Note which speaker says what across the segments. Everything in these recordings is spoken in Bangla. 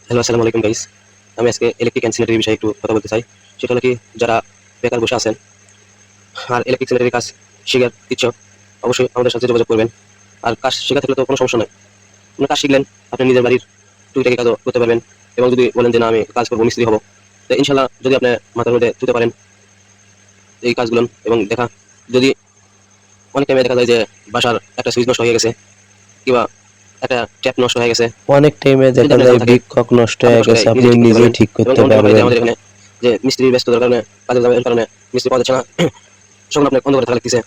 Speaker 1: হ্যালো, আসসালামু আলাইকুম গাইস। আমি আজকে ইলেকট্রিক অ্যান্ড স্যানিটারি বিষয়ে একটু কথা বলতে চাই। সেটা হলো কি, যারা বেকার বসে আছেন আর ইলেকট্রিক স্যানিটারি কাজ শিখার ইচ্ছুক, অবশ্যই আমাদের সাথে যোগাযোগ করবেন। আর কাজ শেখা থাকলে তো কোনো সমস্যা নাই। আপনি কাজ শিখলেন, আপনি নিজের বাড়ির টুকিটাকি কাজও করতে পারবেন। এবং যদি বলেন যে না, আমি কাজ করবো, মিস্ত্রি হবো, তো ইনশাল্লাহ যদি আপনি মাথার মধ্যে তুলতে পারেন এই কাজগুলো এবং দেখা, যদি অনেক টাইমে দেখা যায় যে বাসার একটা সুইচ নষ্ট হয়ে গেছে কিংবা একটা ট্যাপ নষ্ট হয়ে গেছে,
Speaker 2: অনেক টাইমে
Speaker 1: যদি
Speaker 2: দেখা
Speaker 1: আপনার
Speaker 2: যায়
Speaker 1: জানা থাকে
Speaker 2: বৃক্ষক নষ্ট
Speaker 1: আপনি
Speaker 2: হয়ে
Speaker 1: কষ্ট করে
Speaker 2: গেছে, আপনি
Speaker 1: নিজেই ঠিক করতে
Speaker 2: নিজেই
Speaker 1: পারবেন।
Speaker 2: ঠিক
Speaker 1: এবং
Speaker 2: করতে
Speaker 1: এমনটা হয় যে
Speaker 2: পারবেন।
Speaker 1: আমাদের এখানে যে মিস্ত্রি ব্যস্ততার কারণে, কাজের চাপের কারণে মিস্ত্রি পাওয়া যাচ্ছে না, সকল আপনার অন্ধ করে থাকা লাগতেছে।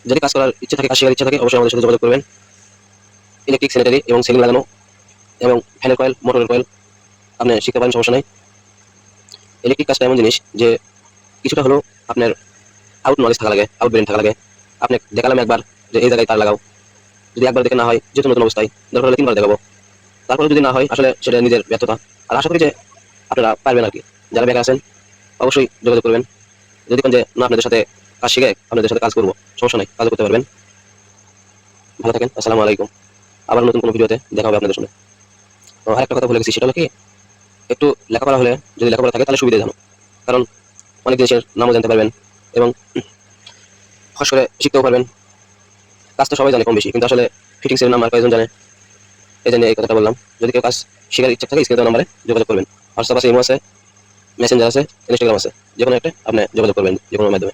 Speaker 1: যদি কাজ করার ইচ্ছা থাকে, কাজ শেখার ইচ্ছা থাকে, অবশ্যই আমাদের সাথে যোগাযোগ করবেন। ইলেকট্রিক স্যানিটারি এবং সেলিং লাগানো এবং ফ্যানের কয়েল, মোটরের কয়েল আপনি শিখতে পারেন, সমস্যা নাই। ইলেকট্রিক কাজটা এমন জিনিস যে কিছুটা হলেও আপনার আউট নলেজ থাকা লাগে, আউট ব্রেন থাকা লাগে। আপনি দেখালাম একবার যে এই জায়গায় তার লাগাও, যদি একবার দেখে না হয়, যেহেতু নতুন অবস্থায় দরকার হলে 3বার দেখাবো, তারপরে যদি না হয় আসলে সেটা নিজের ব্যর্থতা। আর আশা করি যে আপনারা পারবেন আর কি। যারা বেকার আছেন অবশ্যই যোগাযোগ করবেন। যদি কোন যে না, আপনাদের সাথে কাজ শিখে আপনাদের সাথে কাজ করবো, সমস্যা নাই, কাজ করতে পারবেন। ভালো থাকেন, আসসালামু আলাইকুম। আবার নতুন কোনো ভিডিওতে দেখা হবে আপনাদের সঙ্গে। তো আরেকটা কথা বলে গেছি, সেটা হলো কি, একটু লেখাপড়া হলে, যদি লেখাপড়া থাকে তাহলে সুবিধা জানো। কারণ অনেক জিনিসের নামও জানতে পারবেন এবং ফস করে শিখতেও পারবেন। কাজ তো সবাই জানে কম বেশি, কিন্তু আসলে ফিটিংস এর নাম আর কয়েকজন জানে, এই জন্য এই কথাটা বললাম। যদি কেউ কাজ শেখার ইচ্ছা থাকে, স্ক্রিনে দেওয়া নাম্বারে যোগাযোগ করবেন। হোয়াটসঅ্যাপ আছে, ইমো আছে, মেসেঞ্জার আছে, ইনস্টাগ্রাম আছে, যে কোনো একটা আপনি যোগাযোগ করবেন যে কোনো মাধ্যমে।